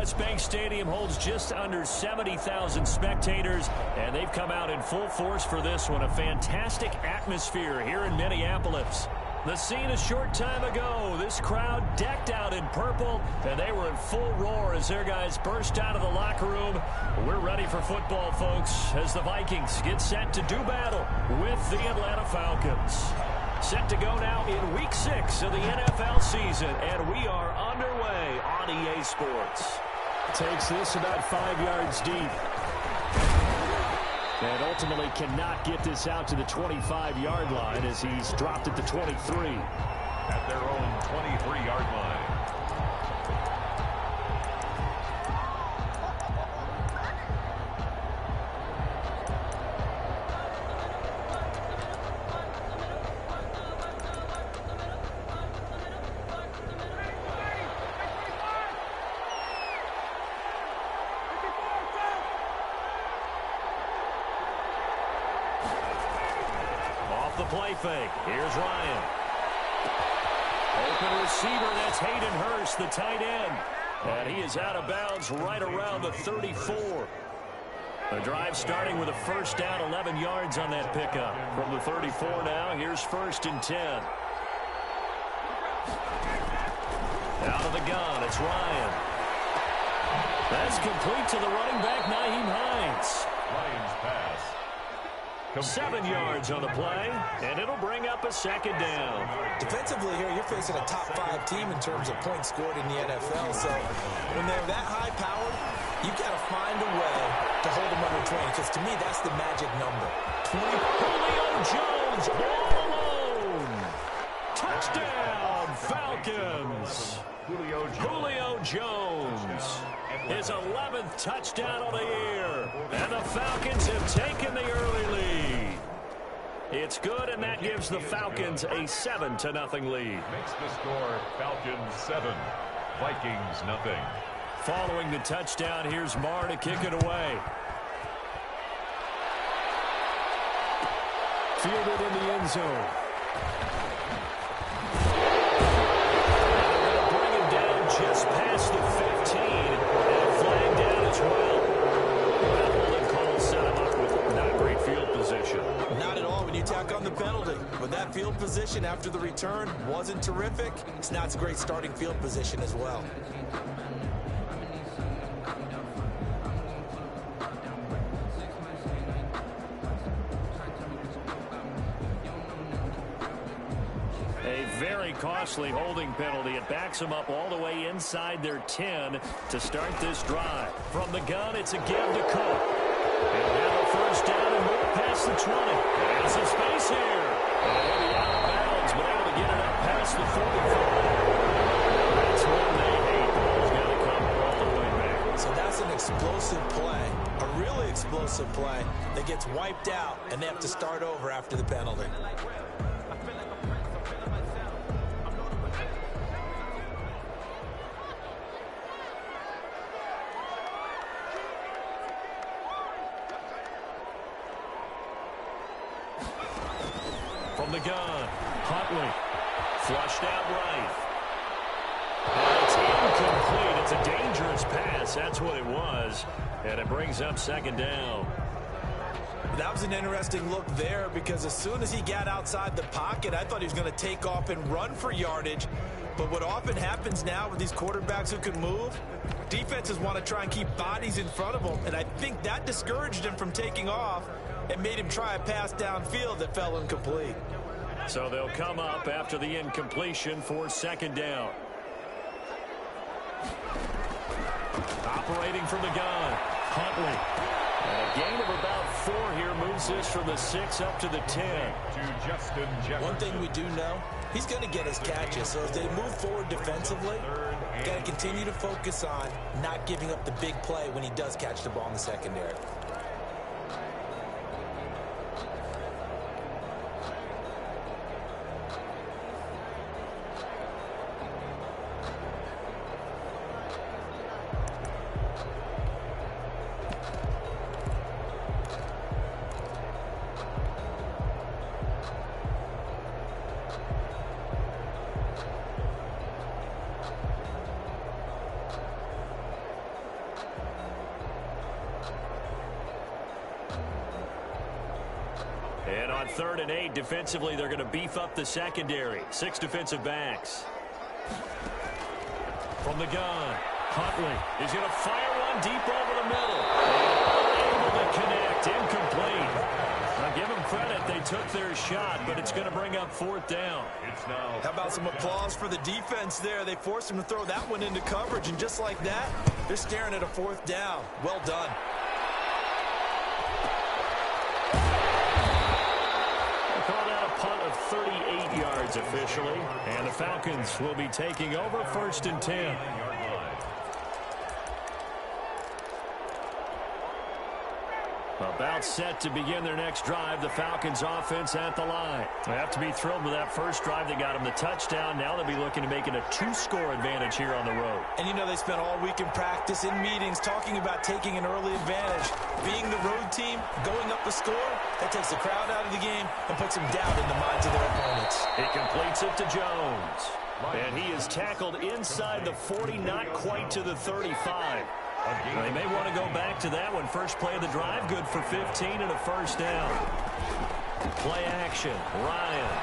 U.S. Bank Stadium holds just under 70,000 spectators, and they've come out in full force for this one. A fantastic atmosphere here in Minneapolis. The scene a short time ago, this crowd decked out in purple, and they were in full roar as their guys burst out of the locker room. We're ready for football, folks, as the Vikings get set to do battle with the Atlanta Falcons. Set to go now in Week 6 of the NFL season, and we are underway on EA Sports. Takes this about 5 yards deep. And ultimately cannot get this out to the 25-yard line as he's dropped at the 23. At their own 23-yard line. The play fake. Here's Ryan. Open receiver. That's Hayden Hurst, the tight end. And he is out of bounds right around the 34. The drive starting with a first down, 11 yards on that pickup. From the 34 now, here's 1st and 10. Out of the gun, it's Ryan. That's complete to the running back, Nyheim Hines. Ryan's pass. 7 yards on the play, and it'll bring up a 2nd down. Defensively here, you're facing a top-5 team in terms of points scored in the NFL. So when they're that high-powered, you've got to find a way to hold them under 20, because to me, that's the magic number. 20. Julio Jones all alone. Touchdown, Falcons. Julio Jones. His 11th touchdown of the year. And the Falcons have taken the early lead. It's good, and that gives the Falcons a 7-0 lead. Makes the score Falcons 7, Vikings nothing. Following the touchdown, here's Marr to kick it away. Fielded in the end zone. Just past the 15, and flag down as well. That holding call set him up with not great field position. Not at all when you tack on the penalty. But that field position after the return wasn't terrific. It's not a great starting field position as well. Very costly holding penalty. It backs them up all the way inside their 10 to start this drive. From the gun, it's a give to Cook. He'll have a first down and move past the 20. There's some space here. And he'll be out of bounds, but able to get it up past the 45. That's what they hate. The ball's got to come all the way back. So that's an explosive play, a really explosive play that gets wiped out, and they have to start over after the penalty. From the gun, Huntley, flushed out right. And it's incomplete. It's a dangerous pass. That's what it was. And it brings up 2nd down. That was an interesting look there, because as soon as he got outside the pocket, I thought he was going to take off and run for yardage. But what often happens now with these quarterbacks who can move, defenses want to try and keep bodies in front of them. And I think that discouraged him from taking off and made him try a pass downfield that fell incomplete. So they'll come up after the incompletion for 2nd down. Operating from the gun, Huntley. And a gain of about 4 here moves this from the 6 up to the 10. To Justin Jefferson. One thing we do know, he's going to get his catches. So as they move forward defensively, got to continue to focus on not giving up the big play when he does catch the ball in the secondary. And on 3rd and 8, defensively, they're going to beef up the secondary. 6 defensive backs. From the gun, Huntley is going to fire one deep over the middle. Unable to connect, incomplete. Now give them credit, they took their shot, but it's going to bring up 4th down. How about some applause for the defense there? They forced him to throw that one into coverage, and just like that, they're staring at a 4th down. Well done. Call that a punt of 38 yards officially. And the Falcons will be taking over 1st and 10. About set to begin their next drive. The Falcons offense at the line. They have to be thrilled with that first drive. They got them the touchdown. Now they'll be looking to make it a 2-score advantage here on the road. And you know, they spent all week in practice, in meetings, talking about taking an early advantage. Being the road team, going up the score, that takes the crowd out of the game and puts some doubt in the minds of their opponents. He completes it to Jones. And he is tackled inside the 40, not quite to the 35. They may want to go back to that one. First play of the drive, good for 15 and a 1st down. Play action, Ryan.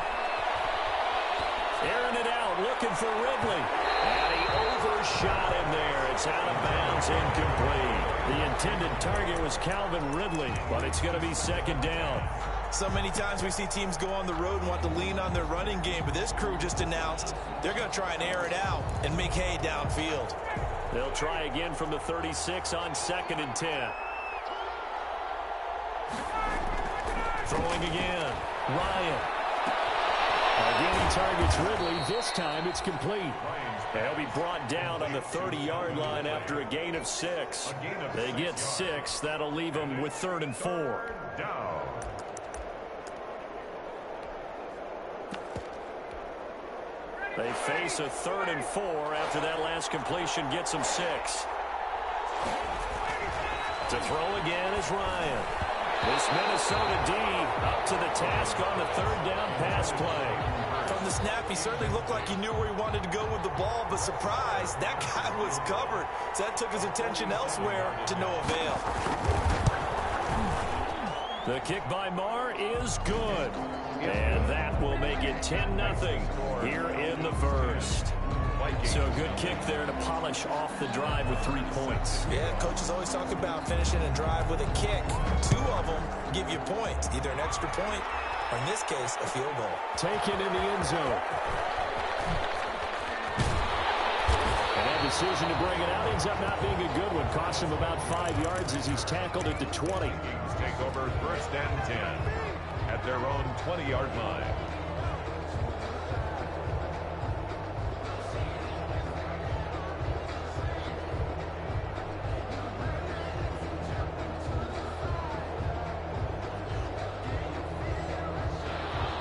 Airing it out, looking for Ridley. And he overshot him there. It's out of bounds, incomplete. The intended target was Calvin Ridley, but it's going to be 2nd down. So many times we see teams go on the road and want to lean on their running game, but this crew just announced they're going to try and air it out and make hay downfield. They'll try again from the 36 on 2nd and 10. Throwing again. Ryan. Again, he targets Ridley. This time it's complete. They'll be brought down on the 30-yard line after a gain of 6. They get 6. That'll leave them with 3rd and 4. They face a 3rd and 4 after that last completion gets them 6. To throw again is Ryan. This Minnesota D up to the task on the 3rd down pass play. From the snap, he certainly looked like he knew where he wanted to go with the ball, but surprise, that guy was covered. So that took his attention elsewhere to no avail. The kick by Marr is good. And that will make it 10-0 here in the 1st. So a good kick there to polish off the drive with 3 points. Yeah, coaches always talk about finishing a drive with a kick. 2 of them give you points, either an extra point or, in this case, a field goal. Taken in the end zone. And that decision to bring it out ends up not being a good one. Cost him about 5 yards as he's tackled at the 20. Take over 1st and 10 at their own 20-yard line.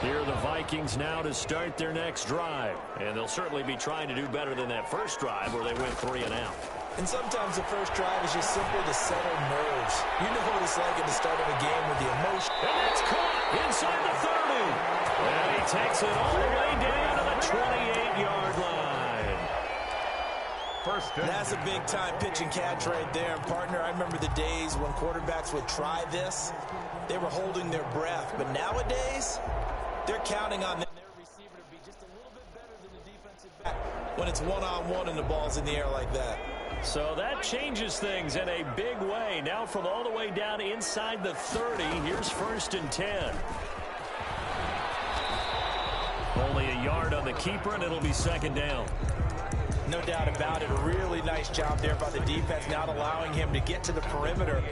Here are the Vikings now to start their next drive. And they'll certainly be trying to do better than that first drive where they went 3 and out. And sometimes the first drive is just simply to settle nerves. You know what it's like at the start of a game with the emotion. And it's caught inside the 30. And he takes it all the way down to the 28-yard line. That's a big-time pitch and catch right there. And, partner, I remember the days when quarterbacks would try this. They were holding their breath. But nowadays, they're counting on their receiver to be just a little bit better than the defensive back when it's one-on-one and the ball's in the air like that. So that changes things in a big way. Now from all the way down inside the 30, here's 1st and 10. Only a yard on the keeper, and it'll be 2nd down. No doubt about it. A really nice job there by the defense, not allowing him to get to the perimeter.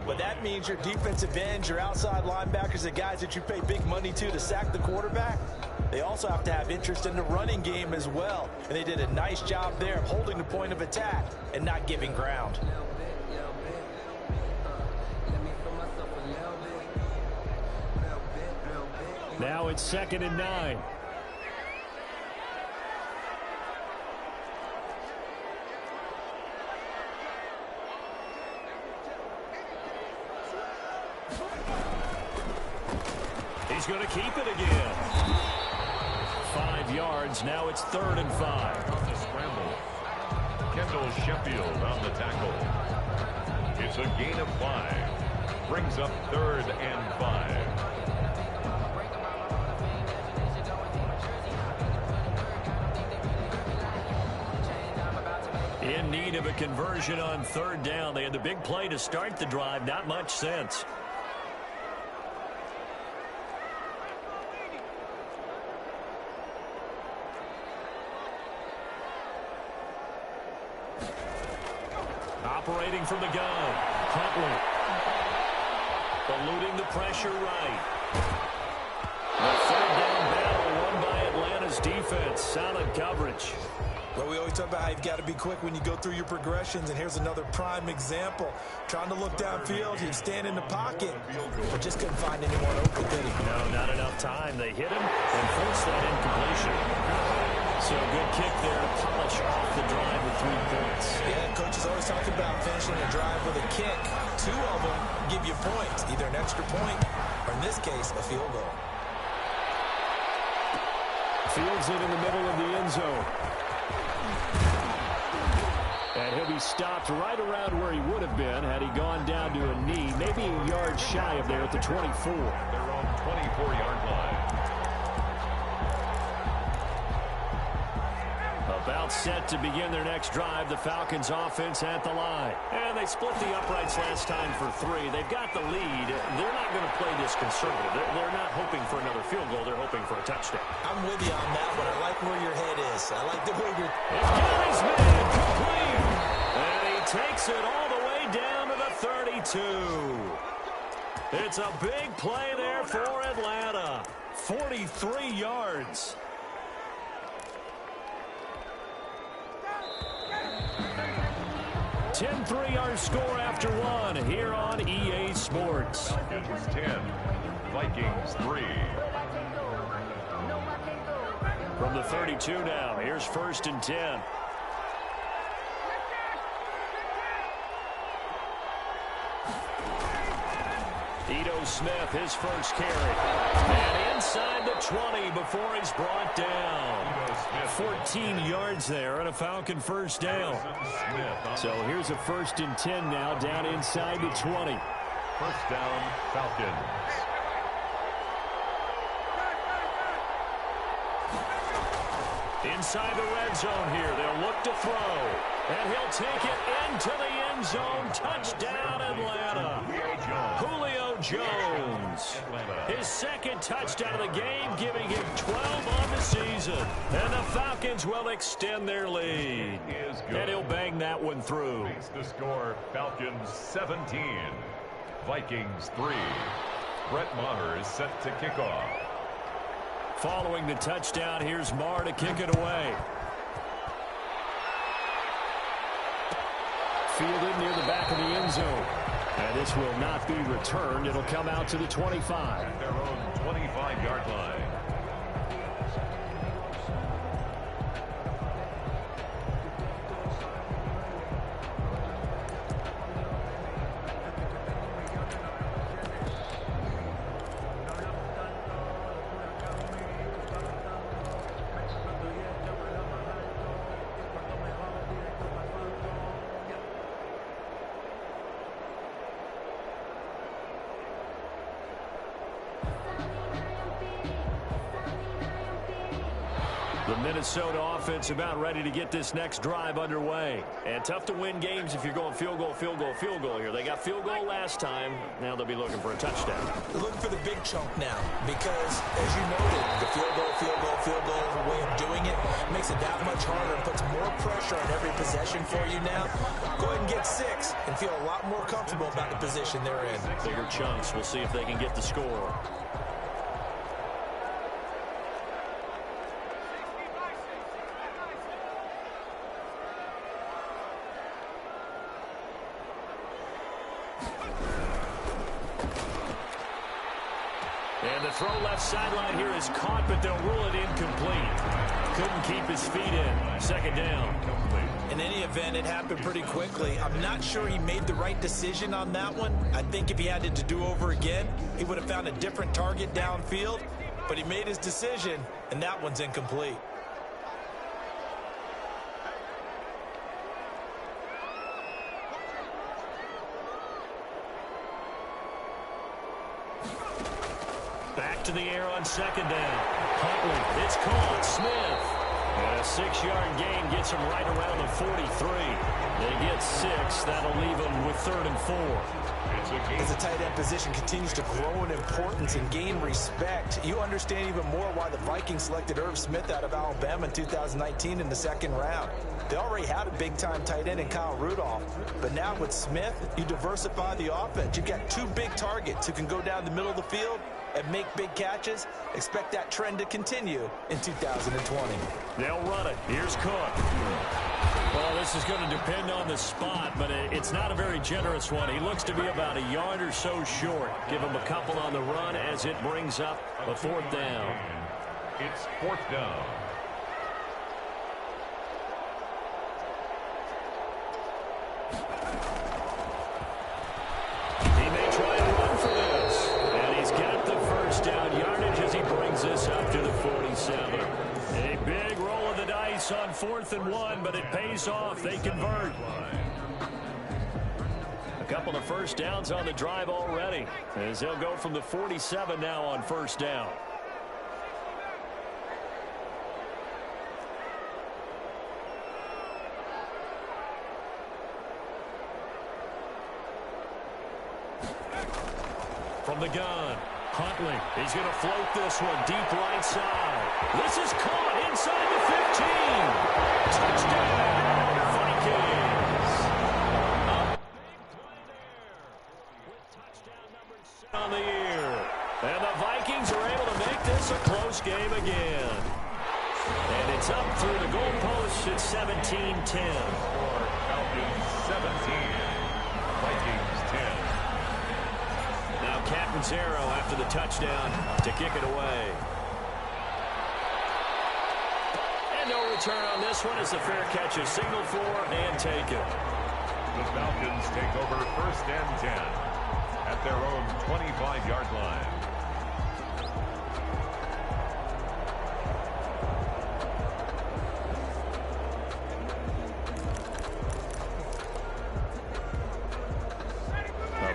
But that means your defensive ends, your outside linebackers, the guys that you pay big money to sack the quarterback, they also have to have interest in the running game as well. And they did a nice job there of holding the point of attack and not giving ground. Now it's 2nd and 9. He's going to keep it again. 5 yards. Now it's 3rd and 5. On the scramble. Kendall Sheffield on the tackle. It's a gain of 5. Brings up 3rd and 5. In need of a conversion on third down. They had the big play to start the drive. Not much sense. Operating from the gun. Huntley. Eluding the pressure right. The third down battle won by Atlanta's defense. Solid coverage. Well, we always talk about how you've got to be quick when you go through your progressions, and here's another prime example. Trying to look downfield, he'd stand in the pocket, but just couldn't find anyone open, did he? No, not enough time. They hit him and forced that incompletion. So good kick there to polish off the drive with 3 points. Yeah, coaches always talk about finishing a drive with a kick. 2 of them give you points, either an extra point or, in this case, a field goal. Fields it in the middle of the end zone. And he'll be stopped right around where he would have been had he gone down to a knee, maybe a yard shy of there at the 24. Their own 24-yard line. About set to begin their next drive. The Falcons offense at the line. And they split the uprights last time for 3. They've got the lead. They're not going to play this conservative. They're not hoping for another field goal. They're hoping for a touchdown. I'm with you on that one. I like where your head is. I like the way you're... It's got his man complete. And he takes it all the way down to the 32. It's a big play there for Atlanta. 43 yards. 10-3 our score after 1 here on EA Sports. Falcons 10, Vikings 3. From the 32 now, here's 1st and 10. Ito Smith, his first carry. And inside the 20 before he's brought down. 14 yards there and a Falcon first down. So here's a 1st and 10 now down inside the 20. First down, Falcons. Inside the red zone here, they'll look to throw. And he'll take it into the end zone. Touchdown, Atlanta. Julio Jones. His 2nd touchdown of the game, giving him 12 on the season. And the Falcons will extend their lead. And he'll bang that one through. Makes the score, Falcons 17, Vikings 3. Brett Maher is set to kick off. Following the touchdown, here's Maher to kick it away. Fielded near the back of the end zone. And this will not be returned. It'll come out to the 25. At their own 25-yard line. The Minnesota offense about ready to get this next drive underway. And tough to win games if you're going field goal, field goal, field goal here. They got field goal last time. Now they'll be looking for a touchdown. They're looking for the big chunk now because, as you noted, the field goal, field goal, field goal way of doing it makes it that much harder and puts more pressure on every possession for you now. Go ahead and get 6 and feel a lot more comfortable about the position they're in. Bigger chunks. We'll see if they can get the score. And the throw left sideline here is caught, but they'll rule it incomplete. Couldn't keep his feet in. 2nd down. In any event, it happened pretty quickly. I'm not sure he made the right decision on that one. I think if he had it to do over again, he would have found a different target downfield. But he made his decision, and that one's incomplete. Back to the air on 2nd down. Huntley, it's caught. Smith. And a 6-yard gain gets them right around the 43. They get 6. That'll leave them with 3rd and 4. As the tight end position continues to grow in importance and gain respect, you understand even more why the Vikings selected Irv Smith out of Alabama in 2019 in the 2nd round. They already had a big-time tight end in Kyle Rudolph, but now with Smith, you diversify the offense. You've got 2 big targets who can go down the middle of the field and make big catches. Expect that trend to continue in 2020. They'll run it. Here's Cook. Well, this is going to depend on the spot, but it's not a very generous one. He looks to be about a yard or so short. Give him a couple on the run as it brings up a 4th down. It's 4th down. He may try and run for this. And he's got the 1st down yardage as he brings this up to the 47. A big roll of the dice on 4th and 1, but it pays off. They convert. A couple of 1st downs on the drive already, as they'll go from the 47 now on 1st down. From the gun, Huntley. He's going to float this one deep right side. This is caught inside the 15. Touchdown, Vikings. With touchdown number 7 on the year. And the Vikings are able to make this a close game again. And it's up through the goalposts at 17-10. Falcons 17. Vikings 10. Now Catanzaro after the touchdown to kick it away. And no return on this one as the fair catch is signaled for and taken. The Falcons take over 1st and 10 at their own 25-yard line.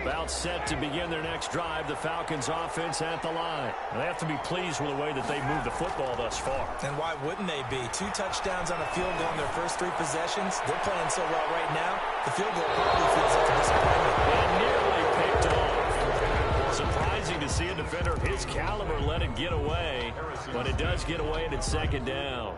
About set to begin their next drive, the Falcons offense at the line. And they have to be pleased with the way that they've moved the football thus far. And why wouldn't they be? 2 touchdowns on a field goal in their first 3 possessions. They're playing so well right now, the field goal probably feels like a disappointment. And nearly picked off. Surprising to see a defender of his caliber let it get away, but it does get away and it's 2nd down.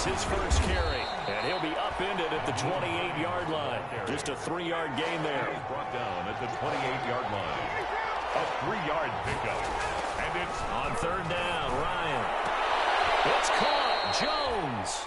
His first carry, and he'll be upended at the 28-yard line. Just a 3-yard gain there. He's brought down at the 28-yard line. A 3-yard pickup, and it's on 3rd down. Ryan. It's caught. Jones.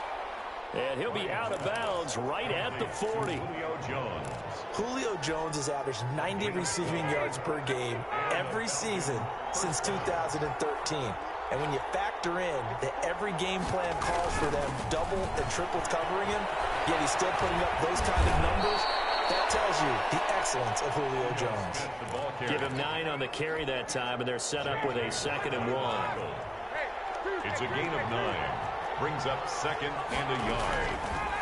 And he'll be out of bounds right at the 40. Julio Jones. Julio Jones has averaged 90 receiving yards per game every season since 2013. And when you factor in that every game plan calls for them double and triple covering him, yet he's still putting up those kind of numbers, that tells you the excellence of Julio Jones. Give him 9 on the carry that time, and they're set up with a 2nd and 1. It's a gain of 9. Brings up 2nd and a yard.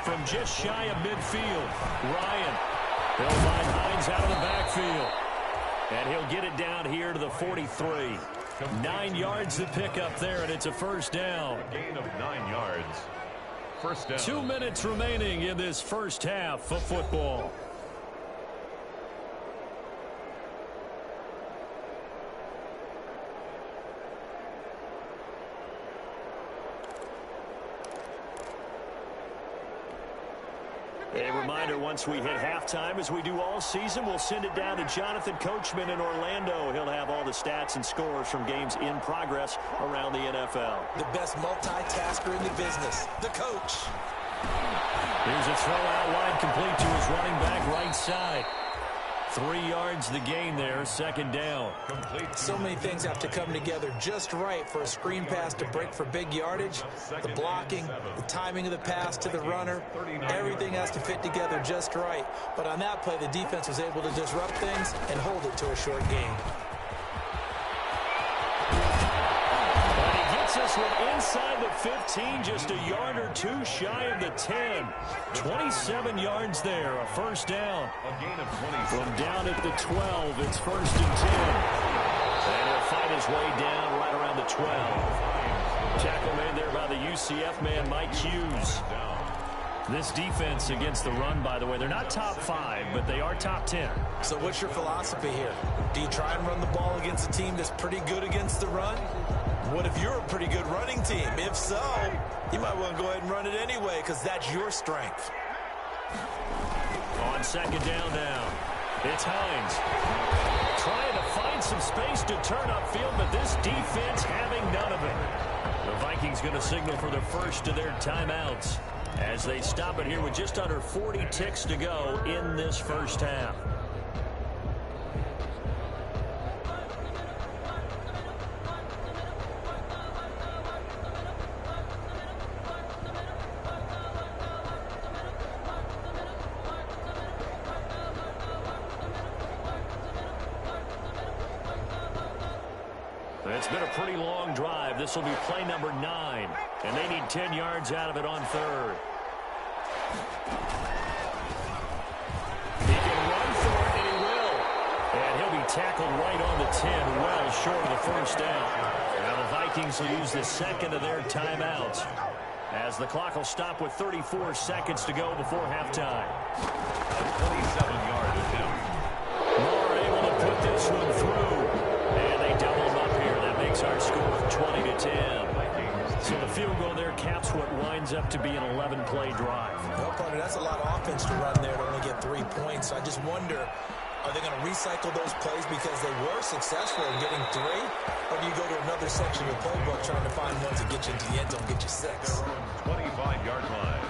From just shy of midfield, Ryan. He'll find Hines out of the backfield. And he'll get it down here to the 43. 9 yards to pick up there, and it's a 1st down. A gain of 9 yards. 1st down. 2 minutes remaining in this first half of football. A reminder, once we hit halftime, as we do all season, we'll send it down to Jonathan Coachman in Orlando. He'll have all the stats and scores from games in progress around the NFL. The best multitasker in the business, the coach. Here's a throw out wide, complete to his running back right side. 3 yards the gain there, 2nd down. So many things have to come together just right for a screen pass to break for big yardage. The blocking, the timing of the pass to the runner, everything has to fit together just right. But on that play, the defense was able to disrupt things and hold it to a short gain. this one inside the 15, just a yard or two shy of the 10. 27 yards there, a first down. A gain of 20. From down at the 12, it's 1st and 10. And he'll fight his way down right around the 12. Tackle made there by the UCF man, Mike Hughes. This defense against the run, by the way, they're not top 5, but they are top 10. So what's your philosophy here? Do you try and run the ball against a team that's pretty good against the run? What if you're a pretty good running team? If so, you might want to go ahead and run it anyway because that's your strength. On 2nd down now, it's Hines. Trying to find some space to turn upfield, but this defense having none of it. The Vikings going to signal for the first of their timeouts as they stop it here with just under 40 ticks to go in this first half. It's been a pretty long drive. This will be play number 9, and they need 10 yards out of it on 3rd. He can run for it, and he will. And he'll be tackled right on the 10, well short of the first down. Now the Vikings will use the second of their timeouts as the clock will stop with 34 seconds to go before halftime. A 27-yard attempt. Moore able to put this one through. And they double him up here. That makes our score 20-10. So the field goal there caps what winds up to be an 11-play drive. Well, partner, that's a lot of offense to run there to only get 3 points. I just wonder, are they going to recycle those plays because they were successful in getting 3? Or do you go to another section of the playbook trying to find ones that get you into the end zone, get you 6? 25-yard line.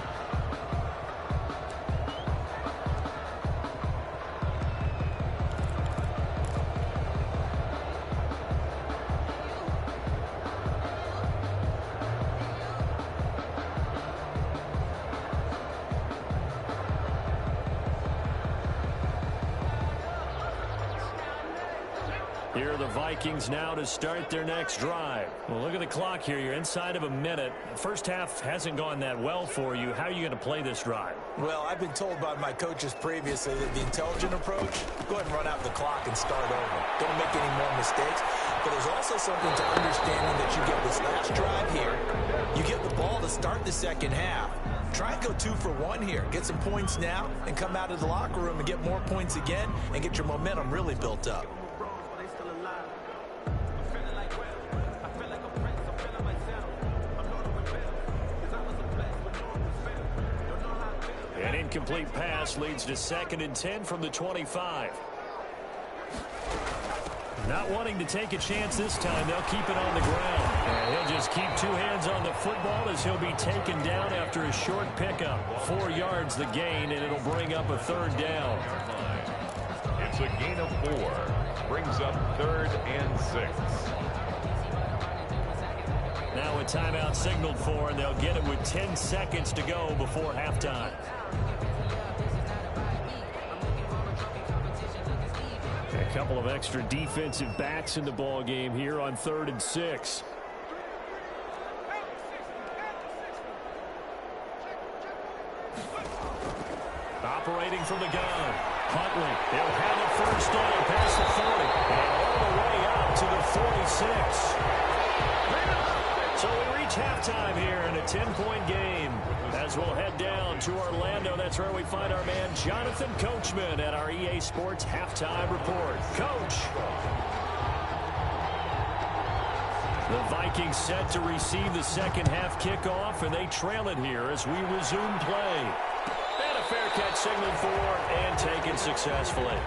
Here are the Vikings now to start their next drive. Well, look at the clock here. You're inside of a minute. First half hasn't gone that well for you. How are you going to play this drive? Well, I've been told by my coaches previously that the intelligent approach, go ahead and run out the clock and start over. Don't make any more mistakes. But there's also something to understanding that you get this last drive here. You get the ball to start the second half. Try and go 2 for 1 here. Get some points now and come out of the locker room and get more points again and get your momentum really built up. An incomplete pass leads to 2nd and 10 from the 25. Not wanting to take a chance this time, they'll keep it on the ground. And he'll just keep 2 hands on the football as he'll be taken down after a short pickup. 4 yards the gain, and it'll bring up a 3rd down. It's a gain of 4. Brings up 3rd and 6. Now a timeout signaled for, and they'll get it with 10 seconds to go before halftime. A couple of extra defensive backs in the ball game here on 3rd and 6. Operating from the gun. Huntley, he'll have it first down past the 40 and all the way out to the 46. So we reach halftime here in a 10-point game. As we'll head down to Orlando, that's where we find our man Jonathan Coachman at our EA Sports Halftime Report. Coach. The Vikings set to receive the second half kickoff, and they trail it here as we resume play. And a fair catch signaled for and taken successfully.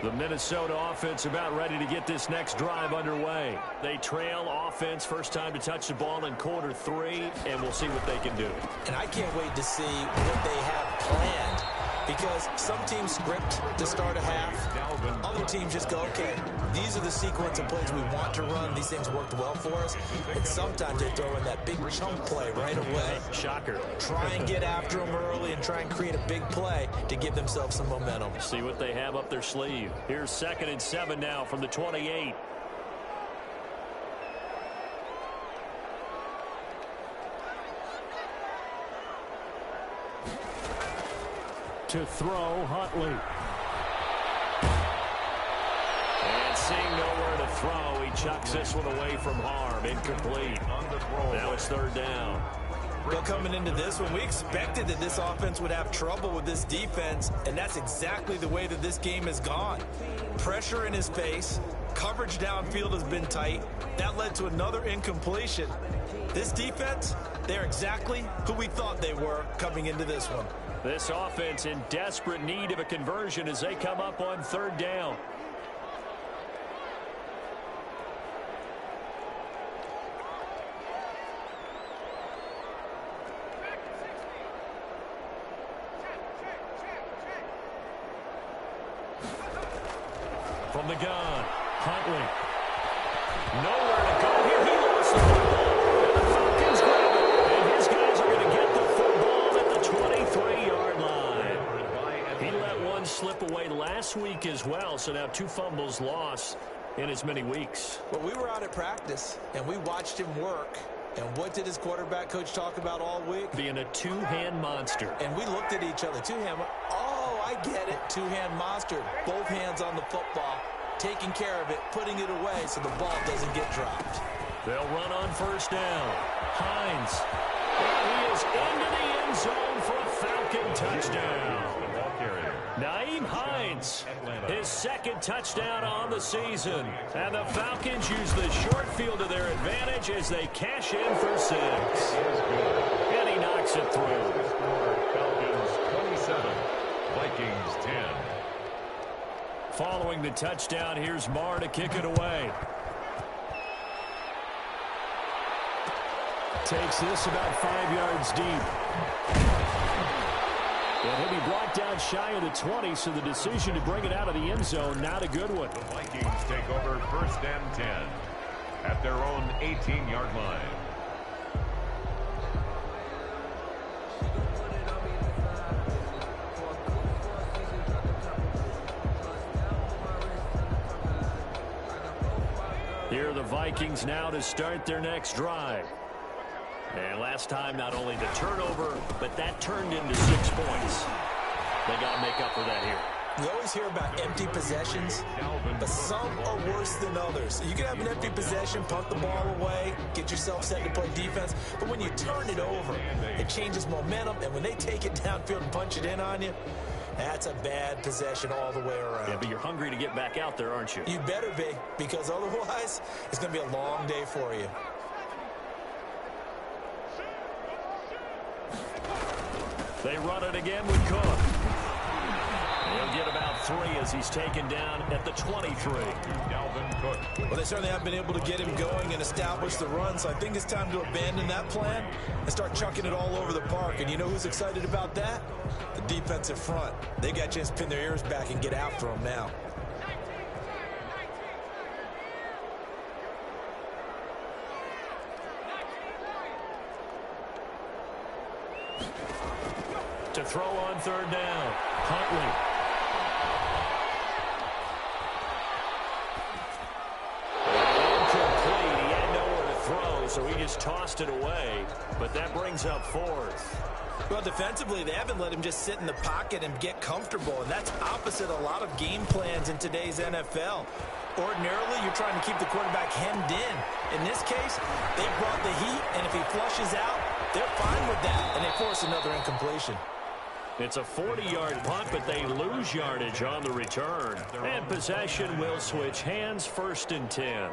The Minnesota offense about ready to get this next drive underway. They trail offense, first time to touch the ball in quarter 3, and we'll see what they can do. And I can't wait to see what they have planned, because some teams script to start a half. Other teams just go, okay, these are the sequence of plays we want to run. These things worked well for us. And sometimes they throw in that big chunk play right away. Shocker. Try and get after them early and try and create a big play to give themselves some momentum. See what they have up their sleeve. Here's 2nd and 7 now from the 28. To throw, Huntley. And seeing nowhere to throw, he chucks this one away from harm. Incomplete. Now it's 3rd down. Well, coming into this one, we expected that this offense would have trouble with this defense, and that's exactly the way that this game has gone. Pressure in his face, coverage downfield has been tight. That led to another incompletion. This defense, they're exactly who we thought they were coming into this one. This offense in desperate need of a conversion as they come up on 3rd down. From the gun, Huntley. Nowhere to go here. He lost the football. And the Falcons grab it. And his guys are going to get the football at the 23-yard line. He let one slip away last week as well, so now 2 fumbles lost in as many weeks. Well, we were out at practice, and we watched him work. And what did his quarterback coach talk about all week? Being a 2-hand monster. And we looked at each other. 2-hand. Oh, I get it. 2-hand monster. Both hands on the football. Taking care of it. Putting it away so the ball doesn't get dropped. They'll run on 1st down. Hines. And he is into the end zone for a Falcon touchdown. Nyheim Hines, his 2nd touchdown on the season. And the Falcons use the short field to their advantage as they cash in for 6. And he knocks it through. Falcons 27, Vikings 10. Following the touchdown, here's Marr to kick it away. Takes this about 5 yards deep. And he'll be brought down shy of the 20, so the decision to bring it out of the end zone, not a good one. The Vikings take over 1st and 10 at their own 18-yard line. Here are the Vikings now to start their next drive. And last time, not only the turnover, but that turned into 6 points. They got to make up for that here. You always hear about empty possessions, but some are worse than others. You can have an empty possession, punt the ball away, get yourself set to play defense, but when you turn it over, it changes momentum, and when they take it downfield and punch it in on you, that's a bad possession all the way around. Yeah, but you're hungry to get back out there, aren't you? You better be, because otherwise, it's going to be a long day for you. They run it again with Cook. He'll get about 3 as he's taken down at the 23. Dalvin Cook. Well, they certainly have been able to get him going and establish the run, so I think it's time to abandon that plan and start chucking it all over the park. And you know who's excited about that? The defensive front. They got a chance to pin their ears back and get after him now. To throw on 3rd down, Huntley. Incomplete. He had nowhere to throw, so he just tossed it away. But that brings up 4th. Well, defensively, they haven't let him just sit in the pocket and get comfortable, and that's opposite a lot of game plans in today's NFL. Ordinarily, you're trying to keep the quarterback hemmed in. In this case, they brought the heat, and if he flushes out, they're fine with that, and they force another incompletion. It's a 40-yard punt, but they lose yardage on the return. And possession will switch hands, 1st and 10.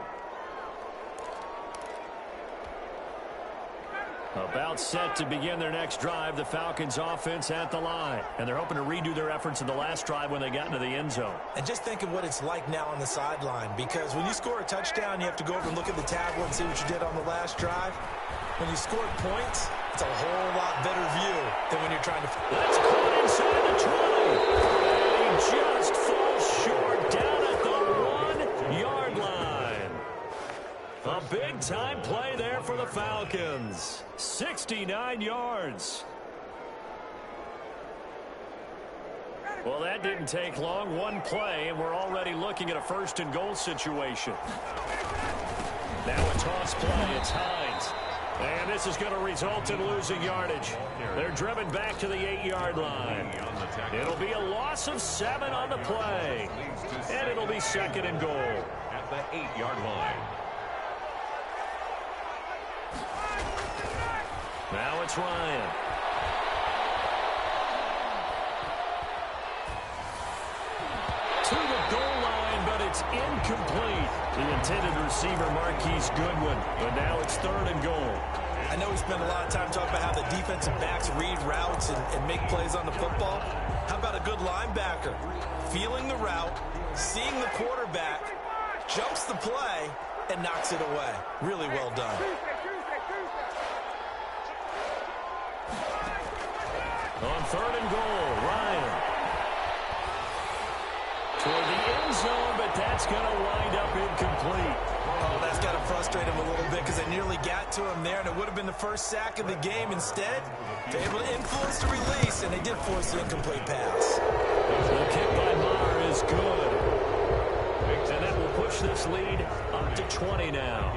About set to begin their next drive, the Falcons offense at the line. And they're hoping to redo their efforts in the last drive when they got into the end zone. And just think of what it's like now on the sideline, because when you score a touchdown, you have to go over and look at the tablet and see what you did on the last drive. When you scored points, it's a whole lot better view than when you're trying to... That's caught inside the 20. And he just falls short down at the 1-yard line. A big-time play there for the Falcons. 69 yards. Well, that didn't take long. One play, and we're already looking at a first-and-goal situation. Now a toss play. It's Hines. And this is going to result in losing yardage. They're driven back to the 8-yard line. It'll be a loss of 7 on the play. And it'll be second and goal. At the 8-yard line. Now it's Ryan. To the goal line, but it's incomplete. The intended receiver, Marquise Goodwin. But now it's third and goal. I know we spent a lot of time talking about how the defensive backs read routes and make plays on the football. How about a good linebacker? Feeling the route, seeing the quarterback, jumps the play, and knocks it away. Really well done. On third and goal, Ryan. Toward the end zone, but that's going to wind up incomplete. Oh, that's got to frustrate him a little bit because they nearly got to him there, and it would have been the first sack of the game. Instead, they're able to influence the release, and they did force the incomplete pass. The kick by Maher is good. And that will push this lead up to 20 now.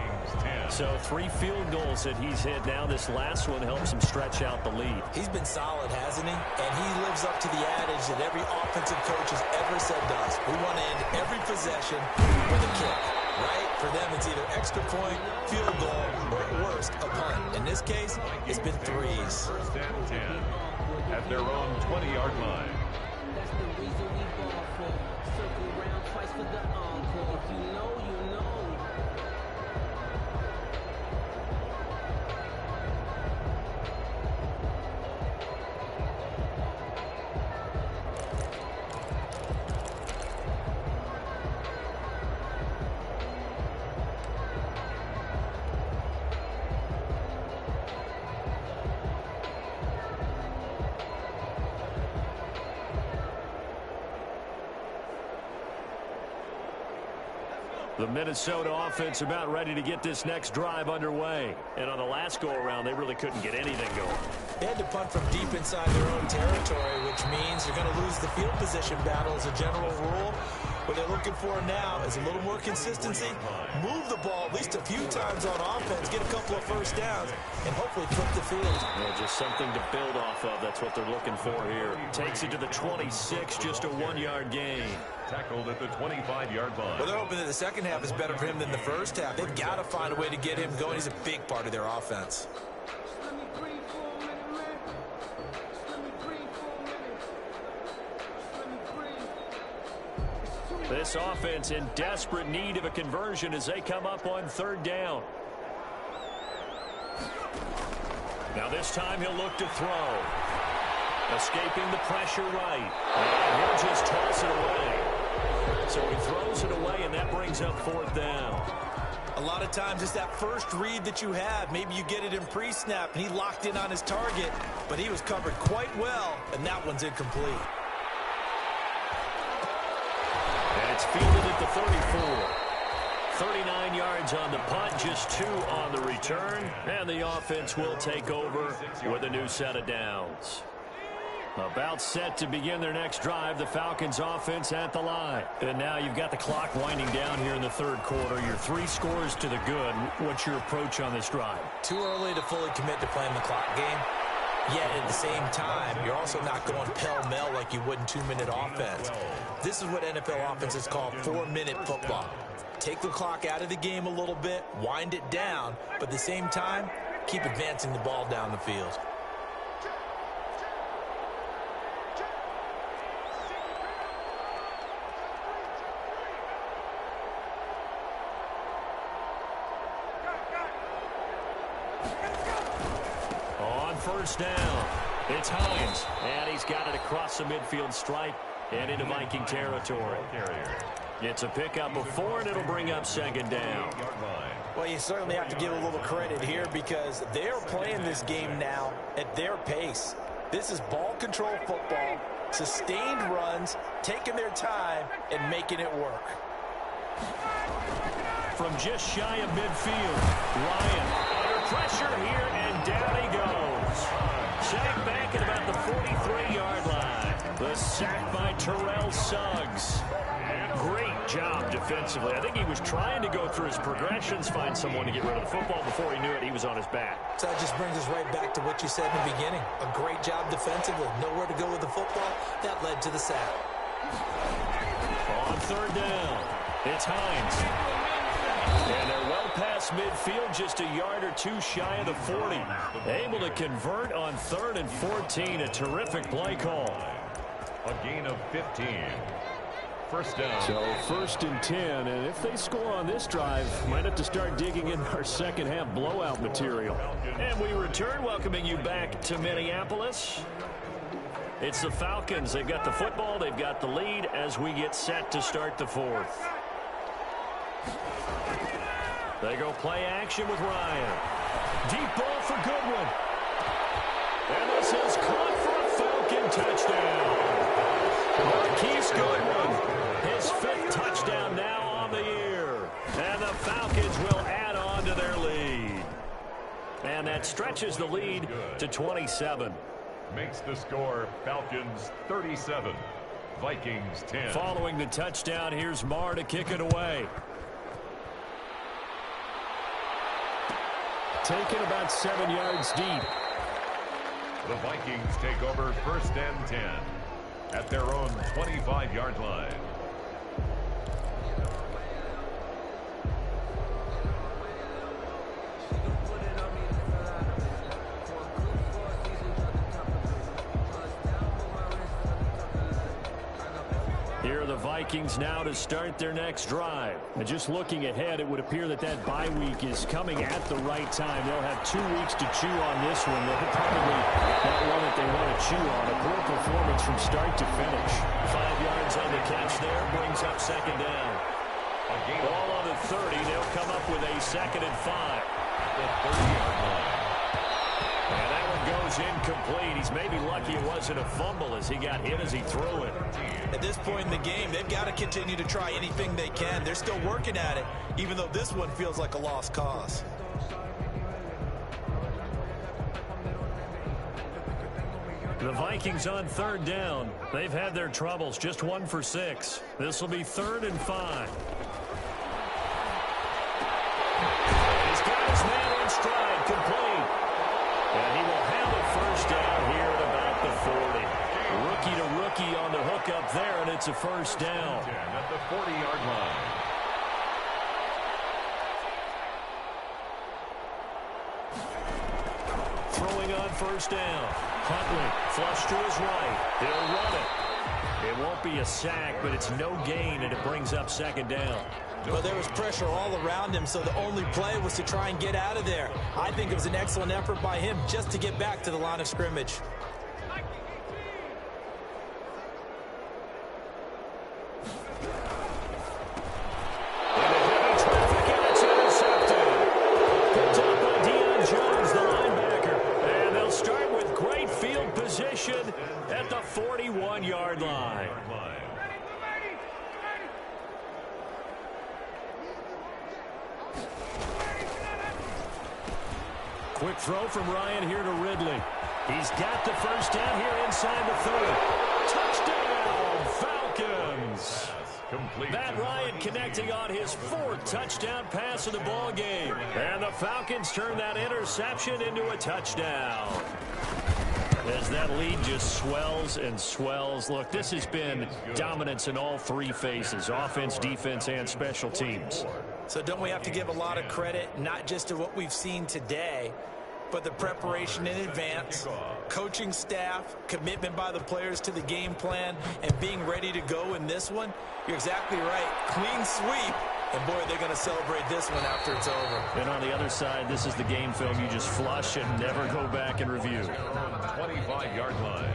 So 3 field goals that he's hit now. This last one helps him stretch out the lead. He's been solid, hasn't he? And he lives up to the adage that every offensive coach has ever said does. We want to end every possession with a kick, right? For them, it's either extra point, field goal, or at worst, a punt. In this case, it's been threes. First and 10 at their own 20-yard line. That's the reason we ball for. Circle around twice for the encore. If you know, you know. The Minnesota offense about ready to get this next drive underway. And on the last go-around, they really couldn't get anything going. They had to punt from deep inside their own territory, which means they're going to lose the field position battle as a general rule. What they're looking for now is a little more consistency, move the ball at least a few times on offense, get a couple of first downs, and hopefully flip the field. Well, just something to build off of. That's what they're looking for here. Takes it to the 26, just a 1-yard gain. Tackled at the 25-yard line. Well, they're hoping that the second half is better for him than the first half. They've got to find a way to get him going. He's a big part of their offense. Let me breathe for a minute, man. Let me breathe for a minute. Let me breathe. This offense in desperate need of a conversion as they come up on third down. Now this time he'll look to throw. Escaping the pressure right. And he'll just toss it away. So he throws it away, and that brings up fourth down. A lot of times it's that first read that you have. Maybe you get it in pre-snap, and he locked in on his target, but he was covered quite well, and that one's incomplete. And it's fielded at the 34. 39 yards on the punt, just 2 on the return, and the offense will take over with a new set of downs. About set to begin their next drive, the Falcons offense at the line. And now you've got the clock winding down here in the third quarter. Your 3 scores to the good. What's your approach on this drive? Too early to fully commit to playing the clock game. Yet at the same time, you're also not going pell-mell like you would in 2-minute offense. This is what NFL offenses call 4-minute football. Take the clock out of the game a little bit, wind it down, but at the same time, keep advancing the ball down the field. first down. It's Hines, and he's got it across the midfield stripe and into Viking territory. It's a pickup of 4, and it'll bring up second down. Well, you certainly have to give a little credit here because they're playing this game now at their pace. This is ball control football, sustained runs, taking their time, and making it work. From just shy of midfield, Ryan under pressure here, and down he goes. Sacked back at about the 43-yard line. The sack by Terrell Suggs. Great job defensively. I think he was trying to go through his progressions, find someone to get rid of the football. Before he knew it, he was on his back. So that just brings us right back to what you said in the beginning. A great job defensively. Nowhere to go with the football. That led to the sack. On third down, it's Hines. And they're well past midfield, just a yard or two shy of the 40. Able to convert on 3rd and 14. A terrific play call. A gain of 15. First down. So 1st and 10, and if they score on this drive, might have to start digging in our second half blowout material. And we return, welcoming you back to Minneapolis. It's the Falcons. They've got the football, they've got the lead as we get set to start the 4th. They go play action with Ryan. Deep ball for Goodwin. And this is caught for a Falcon touchdown. Marquise Goodwin, his 5th touchdown now on the year. And the Falcons will add on to their lead. And that stretches the lead to 27. Makes the score Falcons 37, Vikings 10. Following the touchdown, here's Marr to kick it away. Taken about 7 yards deep. The Vikings take over 1st and 10 at their own 25-yard line. Here are the Vikings now to start their next drive. And just looking ahead, it would appear that that bye week is coming at the right time. They'll have 2 weeks to chew on this one. They'll probably not one that they want to chew on. A poor performance from start to finish. 5 yards on the catch there, brings up second down. Ball on the 30, they'll come up with a 2nd and 5. The 30-yard line. And that one goes incomplete. He's maybe lucky it wasn't a fumble as he got hit as he threw it. At this point in the game, they've got to continue to try anything they can. They're still working at it, even though this one feels like a lost cause. The Vikings on 3rd down. They've had their troubles, just 1 for 6. This will be 3rd and 5. He's got his man in stride, complete. And he will have a 1st down here at about the 40. Rookie to rookie on the hook up there, and it's a 1st down. At the 40-yard line. Throwing on 1st down. Huntley, flush to his right. He'll run it. It won't be a sack, but it's no gain, and it brings up 2nd down. Well, there was pressure all around him, so the only play was to try and get out of there. I think it was an excellent effort by him just to get back to the line of scrimmage. At the 41-yard line. Quick throw from Ryan here to Ridley. He's got the 1st down here inside the 30. Touchdown, Falcons. Complete. Matt Ryan connecting on his 4th touchdown pass of the ball game. And the Falcons turn that interception into a touchdown. As that lead just swells and swells. Look, this has been dominance in all 3 phases, offense, defense, and special teams. So don't we have to give a lot of credit, not just to what we've seen today, but the preparation in advance, coaching staff, commitment by the players to the game plan, and being ready to go in this one? You're exactly right. Clean sweep, And boy, they're going to celebrate this one after it's over. And on the other side, this is the game film you just flush and never go back and review. 25-yard line.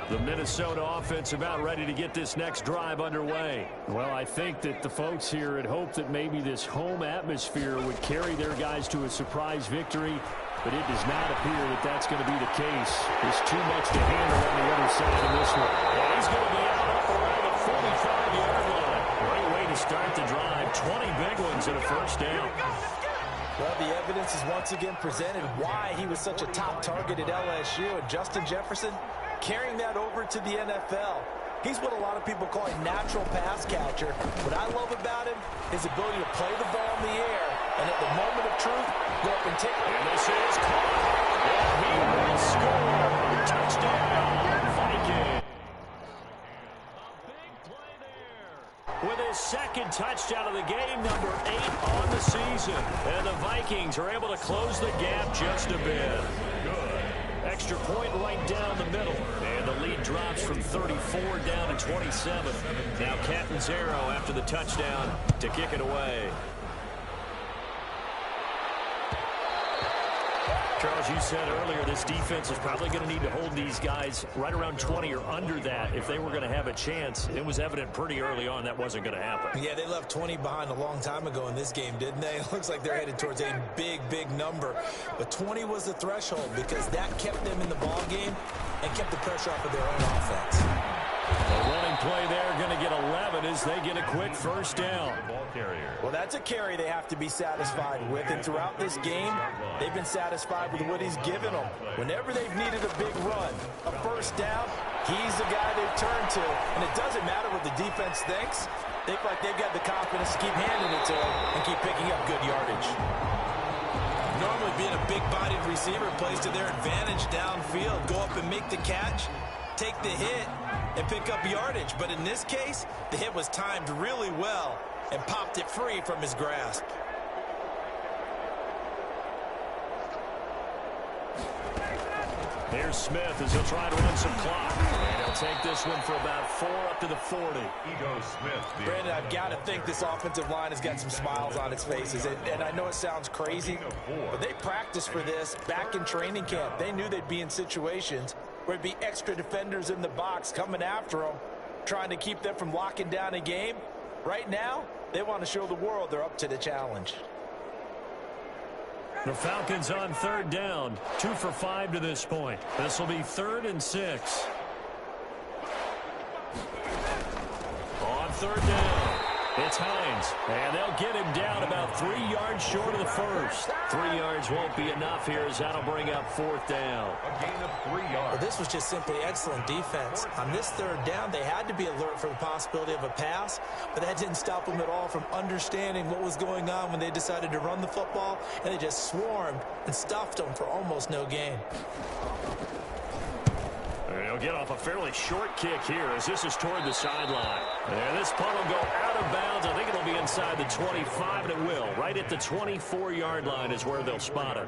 The Minnesota offense about ready to get this next drive underway. Well, I think that the folks here had hoped that maybe this home atmosphere would carry their guys to a surprise victory, but it does not appear that that's going to be the case. There's too much to handle on the other side of this one. And he's going to be out up around the 45-yard line. Great way to start the drive. 20 big ones and a first down. Well, the evidence is once again presented why he was such a top target at LSU. And Justin Jefferson carrying that over to the NFL. He's what a lot of people call a natural pass catcher. What I love about him, his ability to play the ball in the air, and at the moment of truth, go up and take it. And this is caught. And he will score. Touchdown, Vikings. A big play there. With his second touchdown of the game, number 8 on the season. And the Vikings are able to close the gap just a bit. Good. Extra point right down the middle. And the lead drops from 34 down to 27. Now Catanzaro after the touchdown to kick it away. Charles, you said earlier this defense is probably going to need to hold these guys right around 20 or under that if they were going to have a chance. It was evident pretty early on that wasn't going to happen. Yeah, they left 20 behind a long time ago in this game, didn't they? It looks like they're headed towards a big, big number. But 20 was the threshold because that kept them in the ball game and kept the pressure off of their own offense. The running play there going to get 11 as they get a quick first down. Well, that's a carry they have to be satisfied with. And throughout this game, they've been satisfied with what he's given them. Whenever they've needed a big run, a first down, he's the guy they've turned to. And it doesn't matter what the defense thinks. They feel like they've got the confidence to keep handing it to him and keep picking up good yardage. Normally being a big-bodied receiver plays to their advantage downfield. Go up and make the catch, take the hit, and pick up yardage. But in this case, the hit was timed really well and popped it free from his grasp. Here's Smith as he'll try to run some clock. And he'll take this one for about 4 up to the 40. Ito Smith. Brandon, I've got to think this offensive line has got some smiles on its faces. And I know it sounds crazy, but they practiced for this back in training camp. They knew they'd be in situations where there'd be extra defenders in the box coming after them, trying to keep them from locking down a game. Right now, they want to show the world they're up to the challenge. The Falcons on third down, 2 for 5 to this point. This will be 3rd and 6. On third down, it's Hines. And they'll get him down about 3 yards short of the first. 3 yards won't be enough here as that'll bring up 4th down. A gain of 3 yards. Well, this was just simply excellent defense. On this third down, they had to be alert for the possibility of a pass, but that didn't stop them at all from understanding what was going on when they decided to run the football, and they just swarmed and stuffed them for almost no gain. He'll get off a fairly short kick here as this is toward the sideline. And this punt will go out of bounds. I think it'll be inside the 25, and it will. Right at the 24-yard line is where they'll spot it.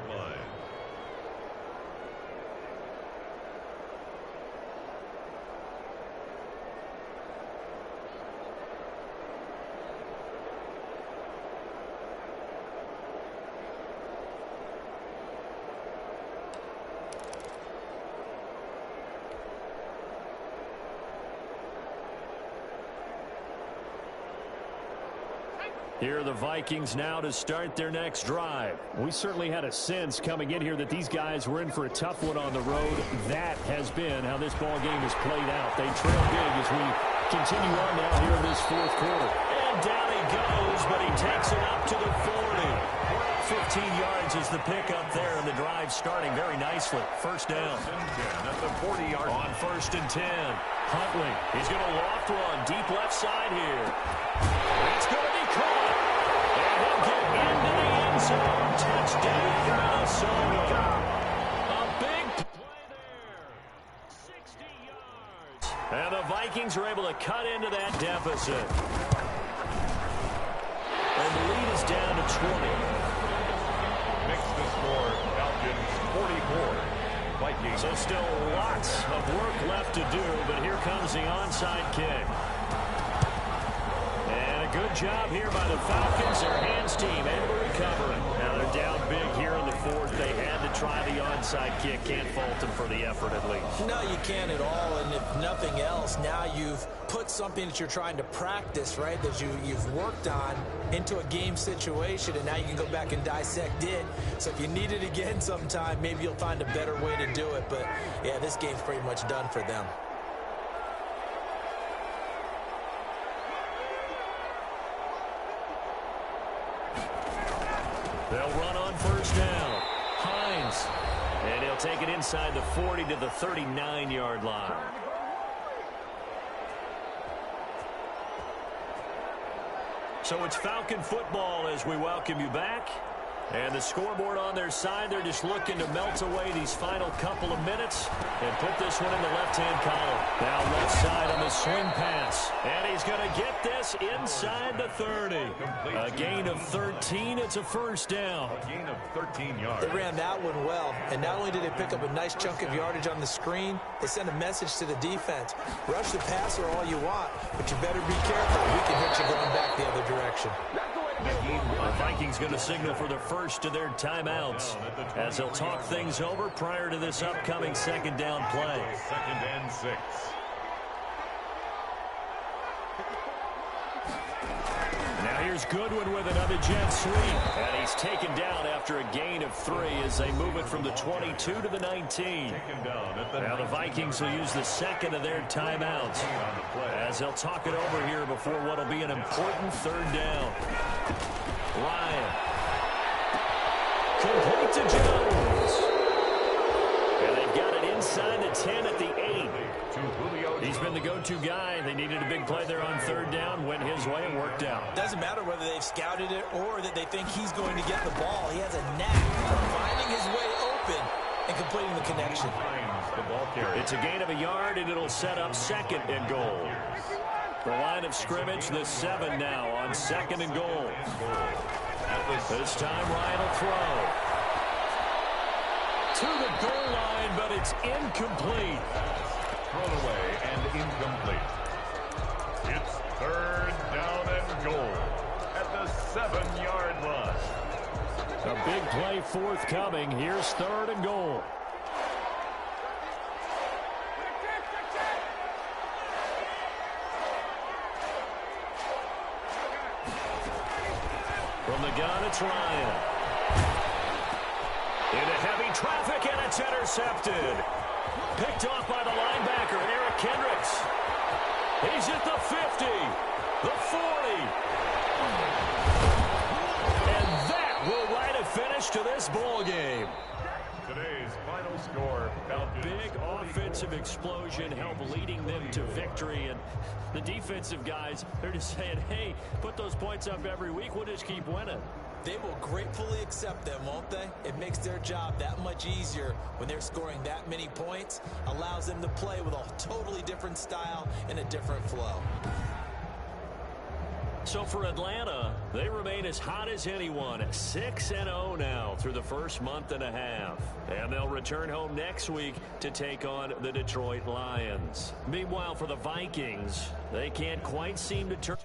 Here are the Vikings now to start their next drive. We certainly had a sense coming in here that these guys were in for a tough one on the road. That has been how this ball game has played out. They trail big as we continue on now here in this 4th quarter. And down he goes, but he takes it up to the 40. 15 yards is the pickup there, and the drive starting very nicely. First down. At the 40-yard On 1st and 10. Huntley, he's going to loft one deep left side here. It's going to be caught. And he'll get into the end zone. Touchdown, Minnesota. A big play there. 60 yards. And the Vikings are able to cut into that deficit. And the lead is down to 20. Makes the score Falcons 44. Vikings. So still lots of work left to do, but here comes the onside kick. And a good job here by the Falcons, their hands team, able to recover it. Now they're down big here in the fourth. They had to try the onside kick. Can't fault them for the effort at least. No, you can't at all, and if nothing else, now you've put something that you're trying to practice, right, that you've worked on into a game situation, and now you can go back and dissect it. So if you need it again sometime, maybe you'll find a better way to do it. But, yeah, this game's pretty much done for them. They'll run on first down. Hines. And he'll take it inside the 40 to the 39-yard line. So it's Falcon football as we welcome you back. And the scoreboard on their side, they're just looking to melt away these final couple of minutes and put this one in the left-hand column. Now left side on the swing pass. And he's going to get this inside the 30. A gain of 13. It's a first down. A gain of 13 yards. They ran that one well, and not only did they pick up a nice chunk of yardage on the screen, they sent a message to the defense. Rush the passer all you want, but you better be careful. We can hit you going back the other direction. The Vikings going to signal for the first of their timeouts as they'll talk things over prior to this upcoming second down play. 2nd and 6. Now here's Goodwin with another jet sweep. And he's taken down after a gain of 3 as they move it from the 22 to the 19. Now the Vikings will use the second of their timeouts as they'll talk it over here before what will be an important third down. Ryan. Complete to Jones. And they've got it inside the 10 at the 8. He's been the go-to guy. They needed a big play there on third down. Went his way and worked out. Doesn't matter whether they've scouted it or that they think he's going to get the ball. He has a knack for finding his way open and completing the connection. It's a gain of a yard, and it'll set up 2nd and goal. The line of scrimmage, the 7 now on 2nd and goal. This time Ryan will throw. To the goal line, but it's incomplete. Thrown away and incomplete. It's 3rd down and goal at the 7-yard line. A big play forthcoming. Here's 3rd and goal. From the gun, it's Ryan. Into heavy traffic, and it's intercepted. Picked off by the linebacker, Eric Kendricks. He's at the 50, the 40. And that will write a finish to this ball game. Today's final score, Falcons. Big offensive explosion helped leading them to victory. And the defensive guys, they're just saying, hey, put those points up every week. We'll just keep winning. They will gratefully accept them, won't they? It makes their job that much easier when they're scoring that many points. Allows them to play with a totally different style and a different flow. So for Atlanta, they remain as hot as anyone, 6-0 now through the first month and a half. And they'll return home next week to take on the Detroit Lions. Meanwhile, for the Vikings, they can't quite seem to turn